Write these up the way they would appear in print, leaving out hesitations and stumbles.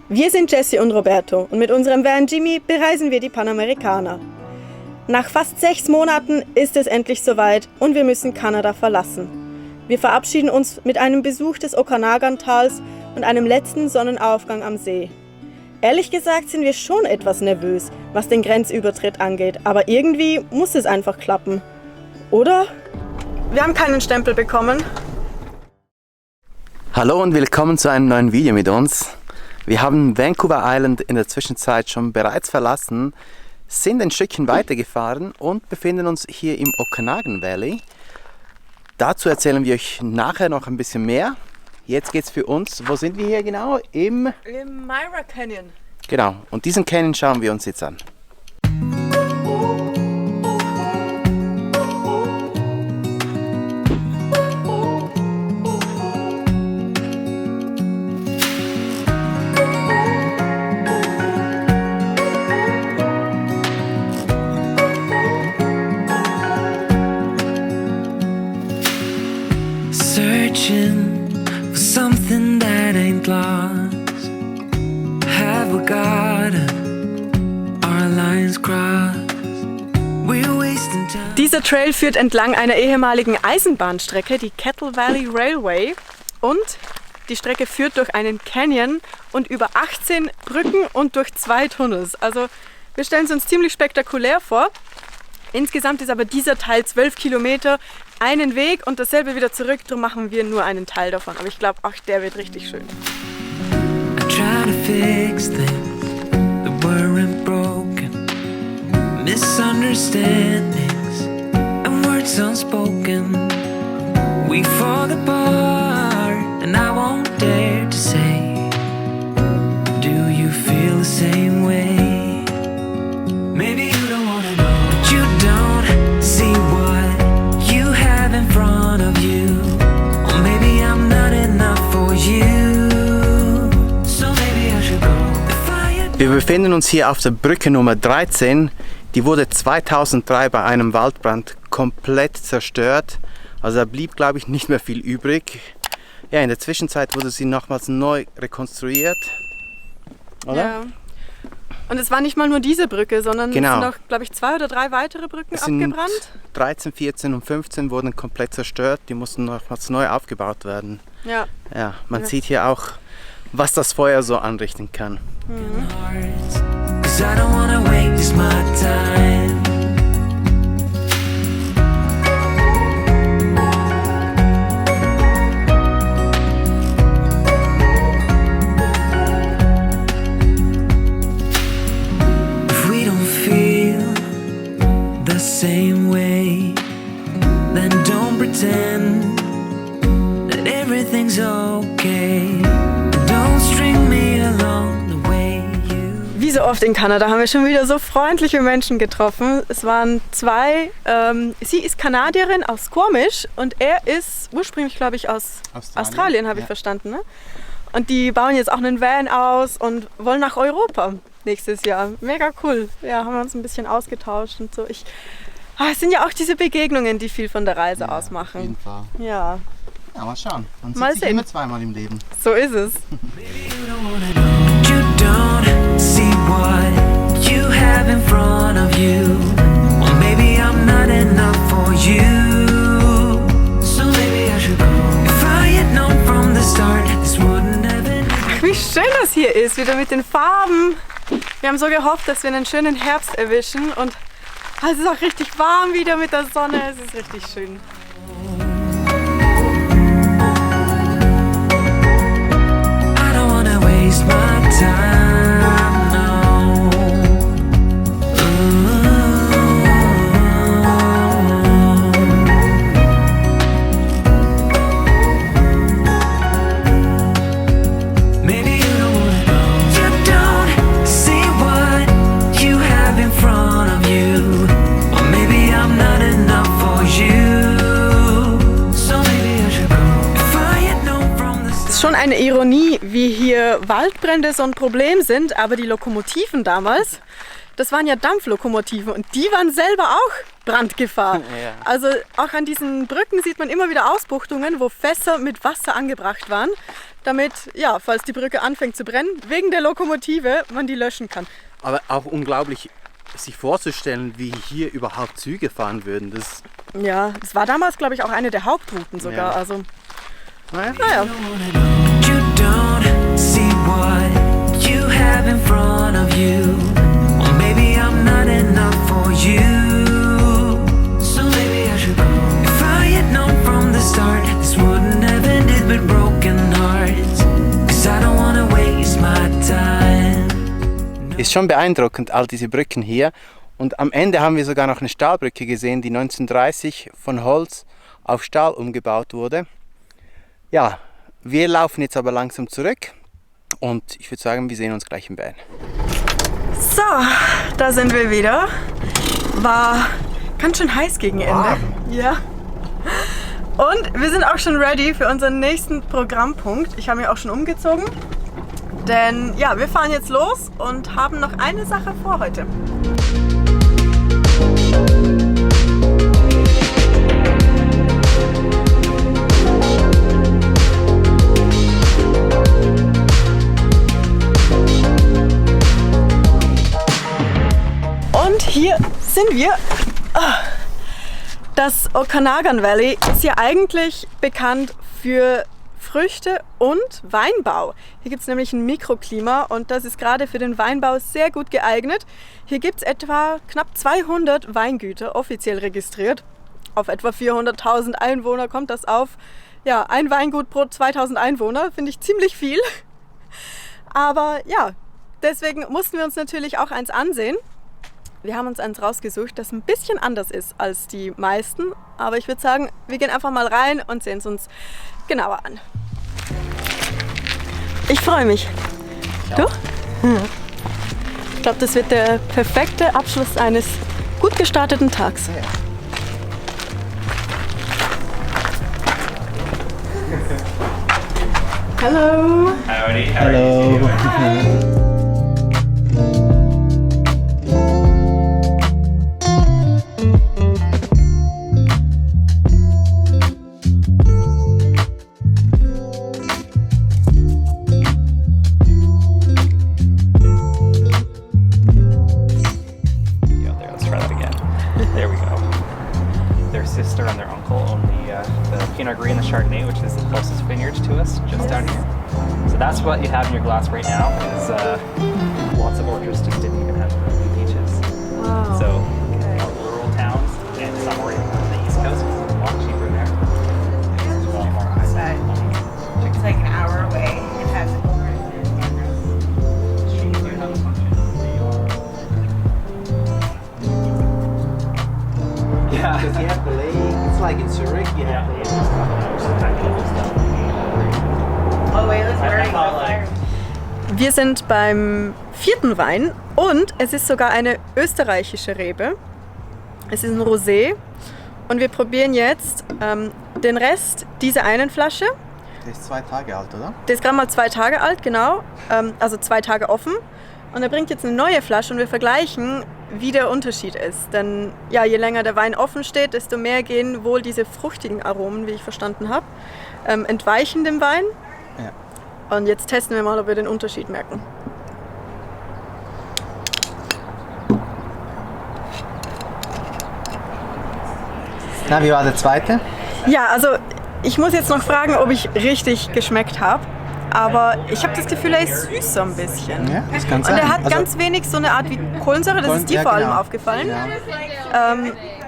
Wir sind Jessie und Roberto und mit unserem Van Jimmy bereisen wir die Panamericana. Nach fast 6 Monaten ist es endlich soweit und wir müssen Kanada verlassen. Wir verabschieden uns mit einem Besuch des Okanagan-Tals und einem letzten Sonnenaufgang am See. Ehrlich gesagt sind wir schon etwas nervös, was den Grenzübertritt angeht, aber irgendwie muss es einfach klappen. Oder? Wir haben keinen Stempel bekommen. Hallo und willkommen zu einem neuen Video mit uns. Wir haben Vancouver Island in der Zwischenzeit schon bereits verlassen, sind ein Stückchen weitergefahren und befinden uns hier im Okanagan Valley. Dazu erzählen wir euch nachher noch ein bisschen mehr. Jetzt geht's für uns, wo sind wir hier genau? Im Myra Canyon. Genau, und diesen Canyon schauen wir uns jetzt an. Searching for something that ain't lost. Have we got it? Our lines crossed. We're wasting time. Dieser Trail führt entlang einer ehemaligen Eisenbahnstrecke, die Kettle Valley Railway. Und die Strecke führt durch einen Canyon und über 18 Brücken und durch 2 Tunnels. Also wir stellen es uns ziemlich spektakulär vor. Insgesamt ist aber dieser Teil 12 Kilometer, einen Weg und dasselbe wieder zurück. Darum machen wir nur einen Teil davon. Aber ich glaube, auch der wird richtig schön. I try to fix things that weren't broken. Misunderstandings and words unspoken. We fall apart and I won't dare to say, do you feel the same way? Maybe you don't wanna know, but you don't see what you have in front of you. Or maybe I'm not enough for you. So maybe I should go. Wir befinden uns hier auf der Brücke Nummer 13. Die wurde 2003 bei einem Waldbrand komplett zerstört. Also da blieb, glaube ich, nicht mehr viel übrig. Ja, in der Zwischenzeit wurde sie nochmals neu rekonstruiert. Oder? Ja. Und es war nicht mal nur diese Brücke, sondern Genau. es sind noch, glaube ich, 2 oder 3 weitere Brücken abgebrannt. 13, 14 und 15 wurden komplett zerstört. Die mussten nochmals neu aufgebaut werden. Ja. Ja, man Ja. sieht hier auch, was das Feuer so anrichten kann. Hearts, 'cause I don't wanna waste my time. If we don't feel the same way, then don't pretend that everything's okay. Don't string me along the way you. Wie so oft in Kanada haben wir schon wieder so freundliche Menschen getroffen. Es waren 2. Sie ist Kanadierin aus Squamish und er ist ursprünglich, glaube ich, aus Australien, habe ich verstanden. Ne? Und die bauen jetzt auch einen Van aus und wollen nach Europa nächstes Jahr. Mega cool. Ja, haben wir uns ein bisschen ausgetauscht und so. Es sind ja auch diese Begegnungen, die viel von der Reise ausmachen. Auf jeden Fall. Ja, Ja, mal schauen. Man Mal sieht sich sehen. immer zweimal im Leben. so ist es. You don't see what you have in front of you. Or maybe I'm not enough for you. So maybe I should go. If I had known from the start, this wouldn't have been. Wie schön das hier ist, wieder mit den Farben. Wir haben so gehofft, dass wir einen schönen Herbst erwischen und es ist auch richtig warm wieder mit der Sonne. Es ist richtig schön. I don't wanna waste my time, no. Maybe you don't wanna know. You don't see what you have in front of you. Or maybe I'm not enough for you. So maybe I should go. If I had known from the Es ist schon eine Ironie, wie hier Waldbrände so ein Problem sind, aber die Lokomotiven damals, das waren ja Dampflokomotiven und die waren selber auch Brandgefahr. Ja. Also auch an diesen Brücken sieht man immer wieder Ausbuchtungen, wo Fässer mit Wasser angebracht waren. damit, ja, falls die Brücke anfängt zu brennen, wegen der Lokomotive, man die löschen kann. Aber auch unglaublich, sich vorzustellen, wie hier überhaupt Züge fahren würden. Das Ja, es war damals, glaube ich, auch eine der Hauptrouten sogar. Ja. Also, naja. naja. You don't see what you have in front of you. Or maybe I'm not enough for you. So maybe I should go. If I had known from the start, this wouldn't have ended with broken hearts. 'Cause I don't wanna waste my time. Ist schon beeindruckend, all diese Brücken hier. Und am Ende haben wir sogar noch eine Stahlbrücke gesehen, die 1930 von Holz auf Stahl umgebaut wurde. Ja, wir laufen jetzt aber langsam zurück und ich würde sagen, wir sehen uns gleich im Van. So, da sind wir wieder. War ganz schön heiß gegen Ende. Ja. Und wir sind auch schon ready für unseren nächsten Programmpunkt. Ich habe mich auch schon umgezogen. Denn ja, wir fahren jetzt los und haben noch eine Sache vor heute. Und hier sind wir. Das Okanagan Valley ist ja eigentlich bekannt für Früchte und Weinbau. Hier gibt es nämlich ein Mikroklima und das ist gerade für den Weinbau sehr gut geeignet. Hier gibt es etwa knapp 200 Weingüter offiziell registriert. Auf etwa 400.000 Einwohner kommt das auf. Ja, ein Weingut pro 2000 Einwohner, finde ich ziemlich viel. Aber ja, deswegen mussten wir uns natürlich auch eins ansehen. Wir haben uns eins rausgesucht, das ein bisschen anders ist als die meisten. Aber ich würde sagen, wir gehen einfach mal rein und sehen es uns genauer an. Ich freue mich. Du? Ich glaube, das wird der perfekte Abschluss eines gut gestarteten Tags. Hallo. Howdy, how are you doing? Yeah, there, let's try that again. There we go. Their sister and their uncle own the Pinot Gris and the Chardonnay, which is the closest vineyard to us, just down here. So that's what you have in your glass right now, is lots of orchards just didn't even have peaches. Wow. So rural towns and somewhere on the East Coast, it's a lot cheaper there. It's a lot more high. It's like an hour away. It has Yeah. Because you have the lake, it's like in Zurich, you have the Oh wait, let's I burn thought, like, Wir sind beim vierten Wein und es ist sogar eine österreichische Rebe. Es ist ein Rosé und wir probieren jetzt den Rest dieser einen Flasche. Der ist 2 Tage alt, oder? Der ist gerade mal 2 Tage alt, genau. Also 2 Tage offen. Und er bringt jetzt eine neue Flasche und wir vergleichen, wie der Unterschied ist. Denn ja, je länger der Wein offen steht, desto mehr gehen wohl diese fruchtigen Aromen, wie ich verstanden habe, entweichen dem Wein. Ja. Und jetzt testen wir mal, ob wir den Unterschied merken. Na, wie war der zweite? Ja, also ich muss jetzt noch fragen, ob ich richtig geschmeckt habe. Aber ich habe das Gefühl, er ist süß so ein bisschen. Ja, das kann Und sein. er hat Also- ganz wenig so eine Art wie Kohlensäure, das ist dir Ja, vor allem genau. aufgefallen. Ja.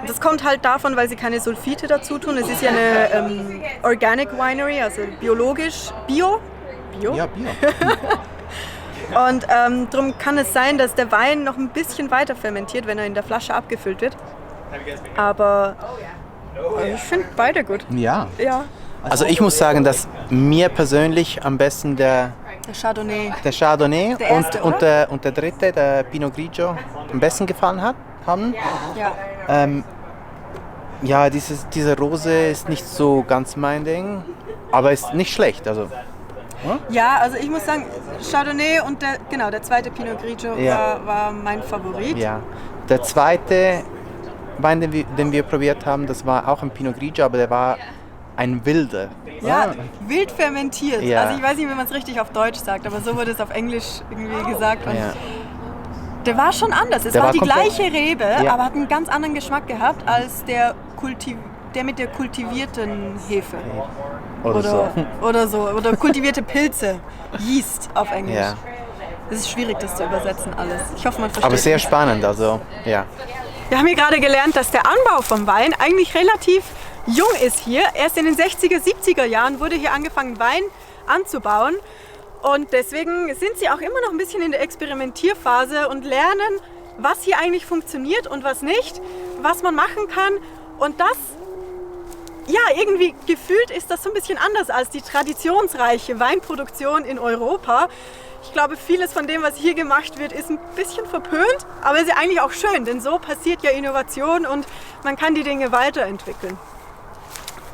Das kommt halt davon, weil sie keine Sulfite dazu tun. Es ist ja eine Organic Winery, also biologisch, Bio. Ja, Bier. Und darum kann es sein, dass der Wein noch ein bisschen weiter fermentiert, wenn er in der Flasche abgefüllt wird. Aber ich finde beide gut. Ja. Ja, Also ich muss sagen, dass mir persönlich am besten der der Chardonnay. Chardonnay Der erste, und der dritte, der Pinot Grigio, am besten gefallen haben. Ja. Ja, diese Rose ist nicht so ganz mein Ding, aber ist nicht schlecht. Also, Ja, also ich muss sagen, Chardonnay und der zweite Pinot Grigio Ja. war mein Favorit. ja. Der zweite Wein, den wir probiert haben, das war auch ein Pinot Grigio, aber der war ein wilder. Ja, wild fermentiert. Ja. Also ich weiß nicht, wie man es richtig auf Deutsch sagt, aber so wurde es auf Englisch irgendwie gesagt. Und Ja. der war schon anders. Es Der war war die komplett- gleiche Rebe, Ja. aber hat einen ganz anderen Geschmack gehabt als der mit der kultivierten Hefe. Oder so. Oder kultivierte Pilze. Yeast auf Englisch. Ja. Es ist schwierig, das zu übersetzen alles. Ich hoffe, man versteht Aber sehr mich. spannend, also ja. Wir haben hier gerade gelernt, dass der Anbau vom Wein eigentlich relativ jung ist hier. Erst in den 60er, 70er Jahren wurde hier angefangen, Wein anzubauen. Und deswegen sind sie auch immer noch ein bisschen in der Experimentierphase und lernen, was hier eigentlich funktioniert und was nicht, was man machen kann. Und das, ja, irgendwie gefühlt ist das so ein bisschen anders als die traditionsreiche Weinproduktion in Europa. Ich glaube, vieles von dem, was hier gemacht wird, ist ein bisschen verpönt, aber es ist eigentlich auch schön, denn so passiert ja Innovation und man kann die Dinge weiterentwickeln.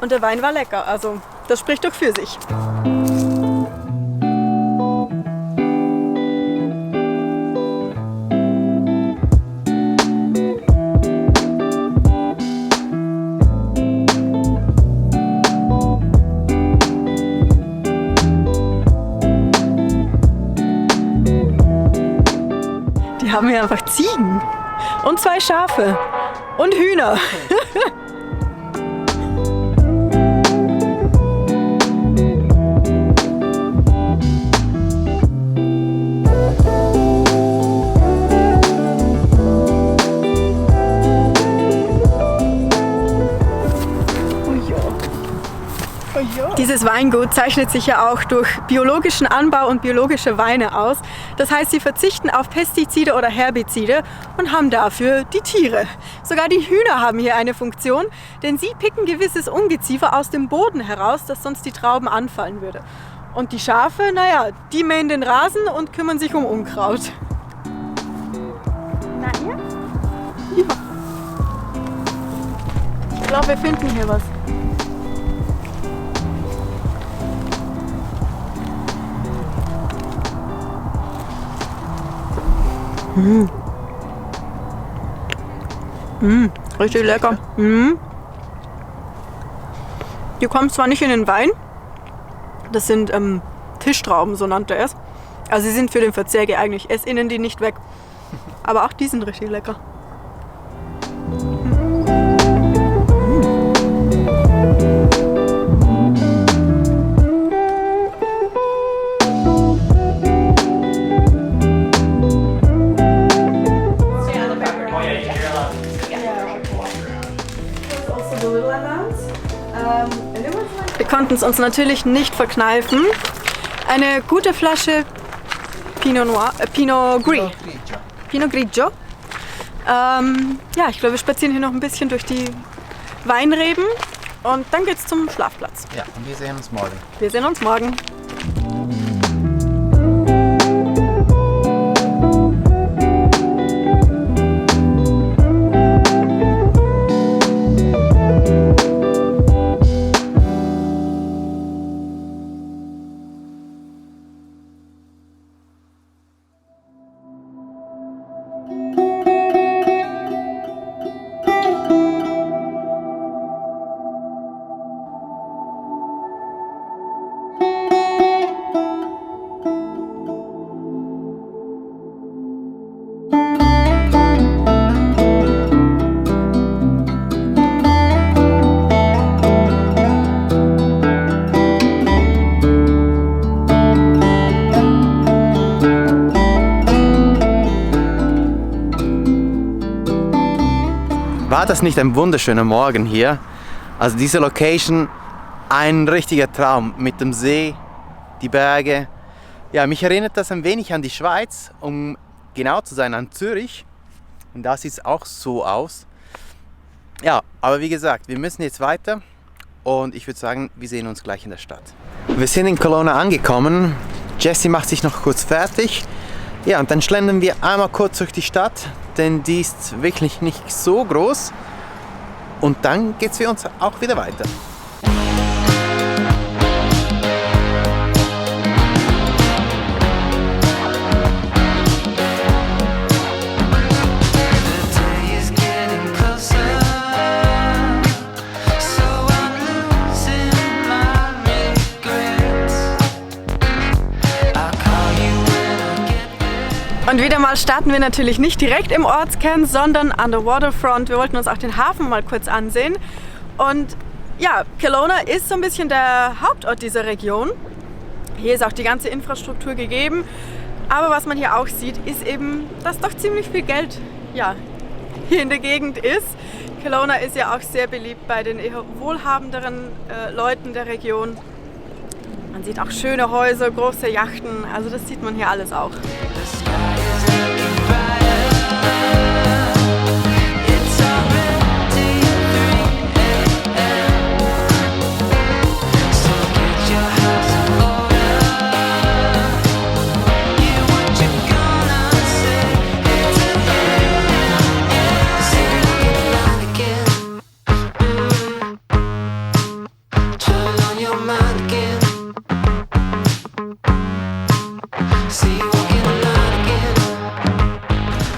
Und der Wein war lecker, also das spricht doch für sich. Die haben hier einfach Ziegen und 2 Schafe und Hühner. Dieses Weingut zeichnet sich ja auch durch biologischen Anbau und biologische Weine aus. Das heißt, sie verzichten auf Pestizide oder Herbizide und haben dafür die Tiere. Sogar die Hühner haben hier eine Funktion, denn sie picken gewisses Ungeziefer aus dem Boden heraus, das sonst die Trauben anfallen würde. Und die Schafe, naja, die mähen den Rasen und kümmern sich um Unkraut. Na ihr? Ja. Ich glaube, wir finden hier was. Richtig lecker. Die kommen zwar nicht in den Wein, das sind Tischtrauben, so nannte er es. Also sie sind für den Verzehr geeignet. Ich esse ihnen die nicht weg. Aber auch die sind richtig lecker. Wir konnten es uns natürlich nicht verkneifen. Eine gute Flasche Pinot Grigio. Ja, ich glaube, wir spazieren hier noch ein bisschen durch die Weinreben und dann geht's zum Schlafplatz. Ja, und wir sehen uns morgen. Wir sehen uns morgen. War das nicht ein wunderschöner Morgen hier? Also diese Location, ein richtiger Traum mit dem See, die Berge. Ja, mich erinnert das ein wenig an die Schweiz, um genau zu sein, an Zürich. Und da sieht es auch so aus. Ja, aber wie gesagt, wir müssen jetzt weiter und ich würde sagen, wir sehen uns gleich in der Stadt. Wir sind in Colonna angekommen. Jessie macht sich noch kurz fertig. Ja, und dann schlendern wir einmal kurz durch die Stadt, denn die ist wirklich nicht so groß. Und dann geht's für uns auch wieder weiter. day is getting closer, so I'm losing Und wieder mal starten wir natürlich nicht direkt im Ortskern, sondern an der Waterfront. Wir wollten uns auch den Hafen mal kurz ansehen. Und ja, Kelowna ist so ein bisschen der Hauptort dieser Region. Hier ist auch die ganze Infrastruktur gegeben. Aber was man hier auch sieht, ist eben, dass doch ziemlich viel Geld hier in der Gegend ist. Kelowna ist ja auch sehr beliebt bei den eher wohlhabenderen Leuten der Region. Man sieht auch schöne Häuser, große Yachten, also das sieht man hier alles auch.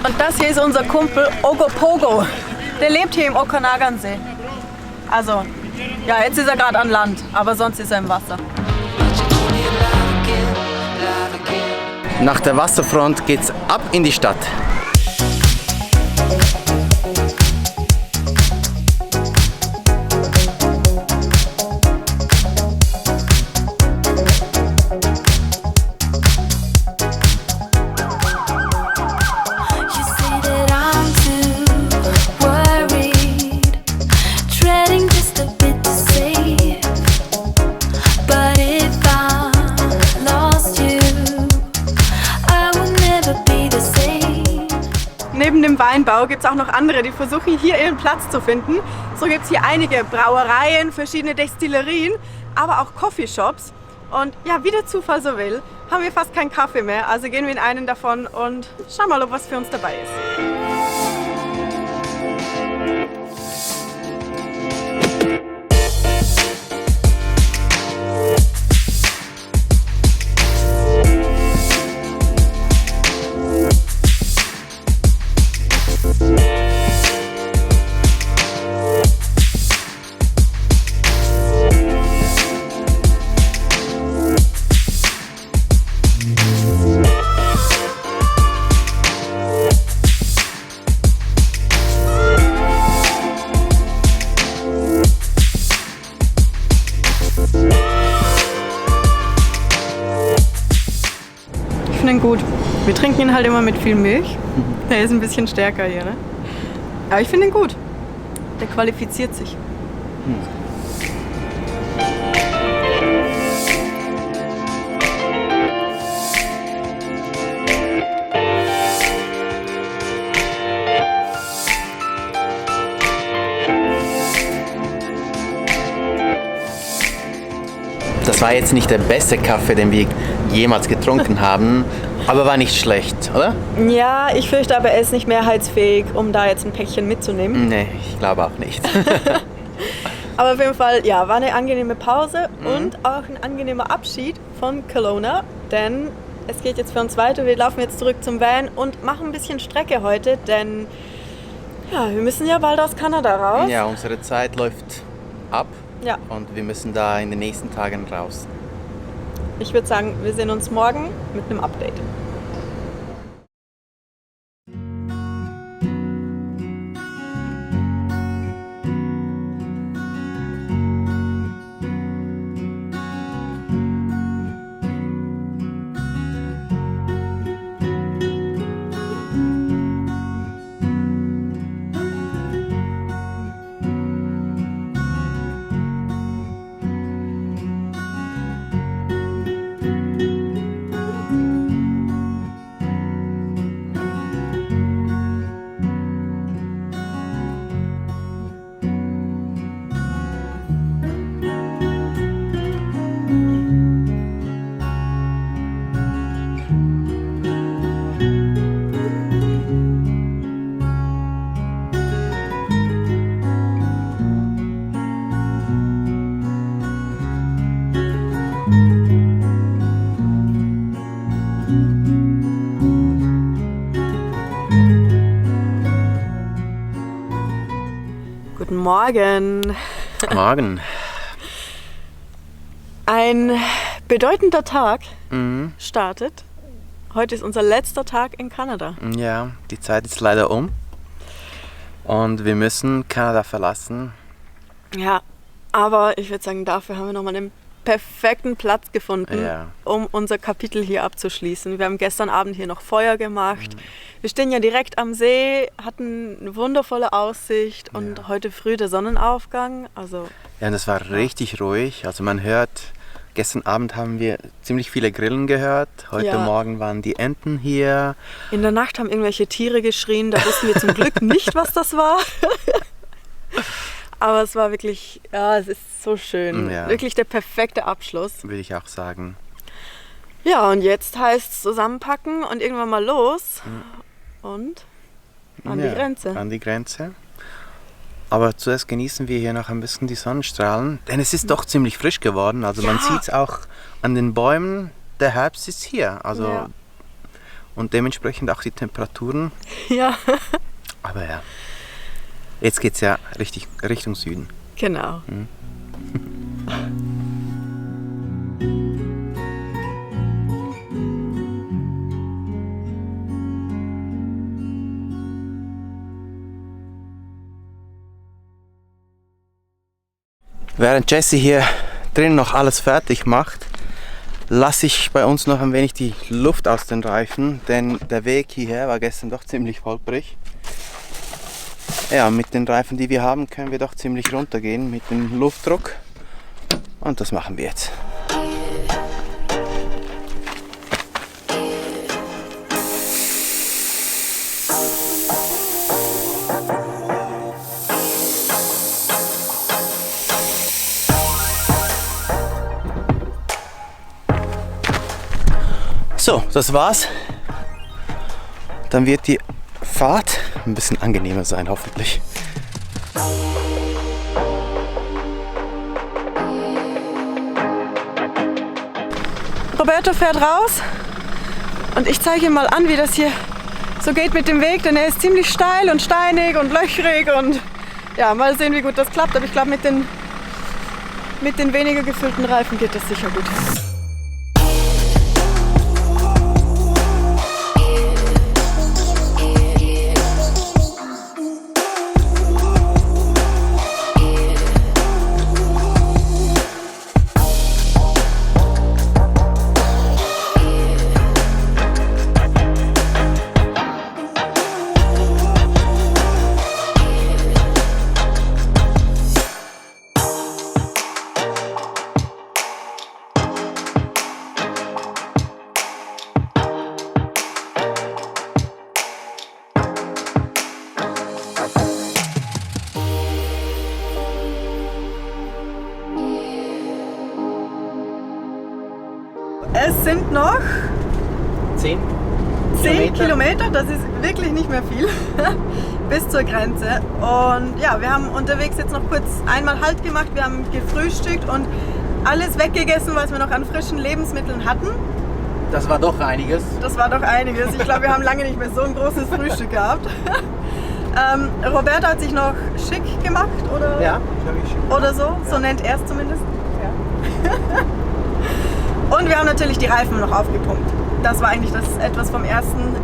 Und das hier ist unser Kumpel Ogopogo. Der lebt hier im Okanagan-See. Also, ja, jetzt ist er gerade an Land, aber sonst ist er im Wasser. Nach der Wasserfront geht's ab in die Stadt. Neben dem Weinbau gibt es auch noch andere, die versuchen hier ihren Platz zu finden. So gibt es hier einige Brauereien, verschiedene Destillerien, aber auch Coffeeshops. Und ja, wie der Zufall so will, haben wir fast keinen Kaffee mehr. Also gehen wir in einen davon und schauen mal, ob was für uns dabei ist. Ich finde ihn gut. Wir trinken ihn halt immer mit viel Milch. Der ist ein bisschen stärker hier, ne? Aber ich finde ihn gut. Der qualifiziert sich. Das war jetzt nicht der beste Kaffee, den wir jemals getrunken haben, aber war nicht schlecht, oder? Ja, ich fürchte aber, er ist nicht mehrheitsfähig, um da jetzt ein Päckchen mitzunehmen. Nee, ich glaube auch nicht. Aber auf jeden Fall, ja, war eine angenehme Pause und auch ein angenehmer Abschied von Kelowna, denn es geht jetzt für uns weiter. Wir laufen jetzt zurück zum Van und machen ein bisschen Strecke heute, denn ja, wir müssen ja bald aus Kanada raus. Ja, unsere Zeit läuft ab. Ja. Und wir müssen da in den nächsten Tagen raus. Ich würde sagen, wir sehen uns morgen mit einem Update. Guten Morgen. Morgen. Ein bedeutender Tag startet Heute ist unser letzter Tag in Kanada. Ja, die Zeit ist leider um. Und wir müssen Kanada verlassen. Ja, aber ich würde sagen, dafür haben wir nochmal den perfekten Platz gefunden, Ja. um unser Kapitel hier abzuschließen. Wir haben gestern Abend hier noch Feuer gemacht. Wir stehen ja direkt am See, hatten eine wundervolle Aussicht und heute früh der Sonnenaufgang. Also Ja, und es war richtig ruhig. Also man hört, gestern Abend haben wir ziemlich viele Grillen gehört. Heute Ja. Morgen waren die Enten hier. in der Nacht haben irgendwelche Tiere geschrien, da wussten wir zum Glück nicht, was das war. Aber es war wirklich, ja, es ist so schön. Ja. Wirklich der perfekte Abschluss. Würde ich auch sagen. Ja, und jetzt heißt es zusammenpacken und irgendwann mal los. Und an die Grenze. An die Grenze. Aber zuerst genießen wir hier noch ein bisschen die Sonnenstrahlen. Denn es ist doch ziemlich frisch geworden. Also man Ja. sieht es auch an den Bäumen. Der Herbst ist hier. Also, Ja. Und dementsprechend auch die Temperaturen. Ja, Aber ja, jetzt geht es ja richtig Richtung Süden. genau. Während Jesse hier drin noch alles fertig macht, lasse ich bei uns noch ein wenig die Luft aus den Reifen, denn der Weg hierher war gestern doch ziemlich holprig. Ja, mit den Reifen, die wir haben, können wir doch ziemlich runtergehen mit dem Luftdruck und das machen wir jetzt. So, das war's. Dann wird die Fahrt ein bisschen angenehmer sein, hoffentlich. Roberto fährt raus und ich zeige ihm mal an, wie das hier so geht mit dem Weg, denn er ist ziemlich steil und steinig und löchrig und ja, mal sehen, wie gut das klappt. Aber ich glaube, mit den weniger gefüllten Reifen geht das sicher gut. Es sind noch 10 10 Kilometer, das ist wirklich nicht mehr viel, bis zur Grenze. Und ja, wir haben unterwegs jetzt noch kurz einmal Halt gemacht, wir haben gefrühstückt und alles weggegessen, was wir noch an frischen Lebensmitteln hatten. Das war doch einiges. Das war doch einiges. Ich glaube, wir haben lange nicht mehr so ein großes Frühstück gehabt. Roberto hat sich noch schick gemacht, oder? Ja, ich habe mich schon. Oder so, so nennt er es zumindest. Und wir haben natürlich die Reifen noch aufgepumpt. Das war eigentlich das etwas vom Ersten,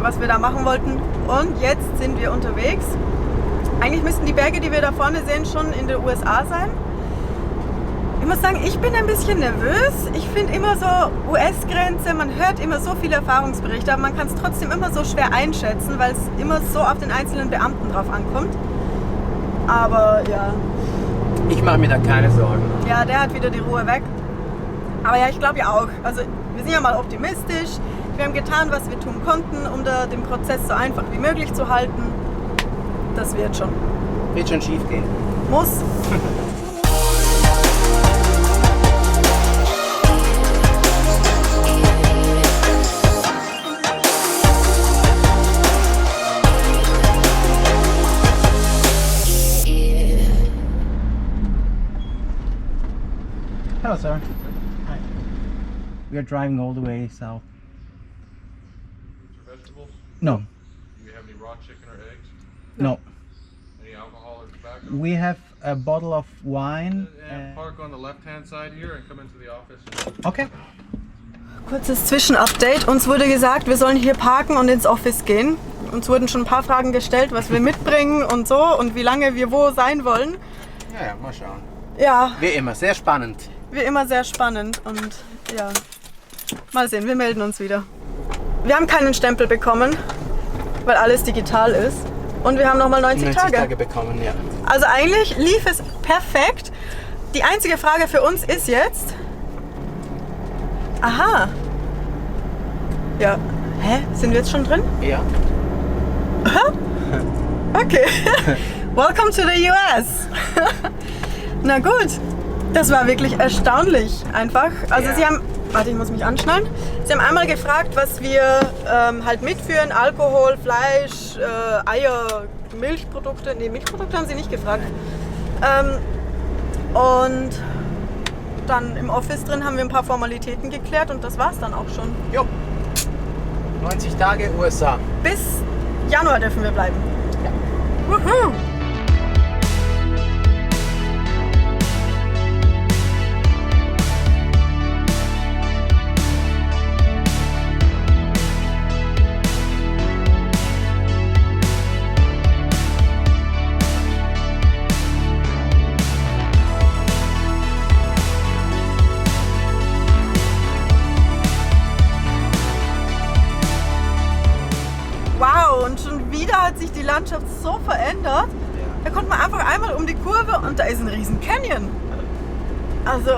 was wir da machen wollten. Und jetzt sind wir unterwegs. Eigentlich müssten die Berge, die wir da vorne sehen, schon in den USA sein. Ich muss sagen, ich bin ein bisschen nervös. Ich finde immer so US-Grenze, man hört immer so viele Erfahrungsberichte, aber man kann es trotzdem immer so schwer einschätzen, weil es immer so auf den einzelnen Beamten drauf ankommt. Aber ja. Ich mache mir da keine Sorgen. Ja, der hat wieder die Ruhe weg. Aber ja, ich glaube ja auch. Also wir sind ja mal optimistisch. Wir haben getan, was wir tun konnten, um da den Prozess so einfach wie möglich zu halten. Das wird schon. Wird schon schief gehen. Muss. Hello, sir. Hi. We are driving all the way south. Vegetables? No, Do you have any raw chicken or eggs? no. Any alcohol or tobacco? We have a bottle of wine. And park on the left-hand side here and come into the office. Okay. Kurzes Zwischenupdate. Uns wurde gesagt, wir sollen hier parken und ins Office gehen. Uns wurden schon ein paar Fragen gestellt, was wir mitbringen und so und wie lange wir wo sein wollen. Ja, mal schauen. Ja, Wie immer, sehr spannend. wie immer sehr spannend und ja, mal sehen, wir melden uns wieder. Wir haben keinen Stempel bekommen, weil alles digital ist und wir haben nochmal 90 Tage. bekommen, ja. Also eigentlich lief es perfekt. Die einzige Frage für uns ist jetzt... Aha. Ja. Hä? Sind wir jetzt schon drin? Ja. Okay. Welcome to the US. Na gut. Das war wirklich erstaunlich einfach. Also Ja. Sie haben... Warte, ich muss mich anschnallen. Sie haben einmal gefragt, was wir halt mitführen. Alkohol, Fleisch, Eier, Milchprodukte. Nee, Milchprodukte haben Sie nicht gefragt. Und dann im Office drin haben wir ein paar Formalitäten geklärt und das war's dann auch schon. Jo. 90 Tage USA. Bis Januar dürfen wir bleiben. Ja. Wuhu. Wow, und schon wieder hat sich die Landschaft so verändert. Da kommt man einfach einmal um die Kurve und da ist ein riesen Canyon. Also,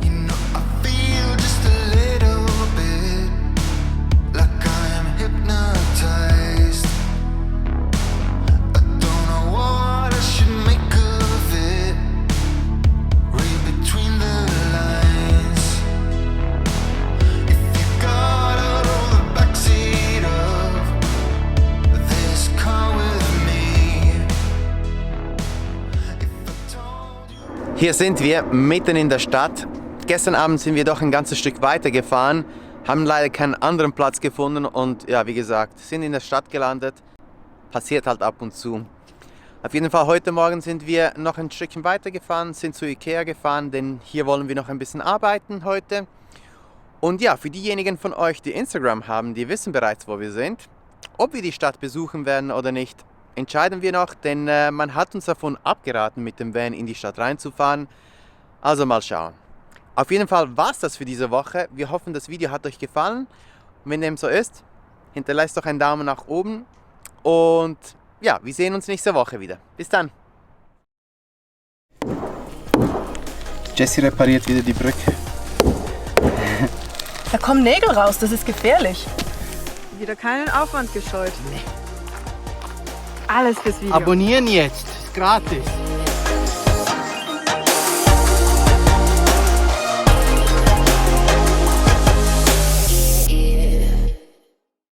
You know, I feel just a little bit like I am hypnotized. I don't know what I should make of it. Read between the lines. If you got out of the backseat of this car with me, if I told you. Hier sind wir mitten in der Stadt. Gestern Abend sind wir doch ein ganzes Stück weiter gefahren, haben leider keinen anderen Platz gefunden und ja, wie gesagt, sind in der Stadt gelandet. Passiert halt ab und zu. Auf jeden Fall heute Morgen sind wir noch ein Stückchen weiter gefahren, sind zu Ikea gefahren, denn hier wollen wir noch ein bisschen arbeiten heute. Und ja, für diejenigen von euch, die Instagram haben, die wissen bereits, wo wir sind. Ob wir die Stadt besuchen werden oder nicht, entscheiden wir noch, denn man hat uns davon abgeraten, mit dem Van in die Stadt reinzufahren. Also mal schauen. Auf jeden Fall war es das für diese Woche. Wir hoffen, das Video hat euch gefallen. Und wenn dem so ist, hinterlasst doch einen Daumen nach oben. Und ja, wir sehen uns nächste Woche wieder. Bis dann. Jessie repariert wieder die Brücke. da kommen Nägel raus, das ist gefährlich. Wieder keinen Aufwand gescheut. Alles fürs Video. Abonnieren jetzt, ist gratis.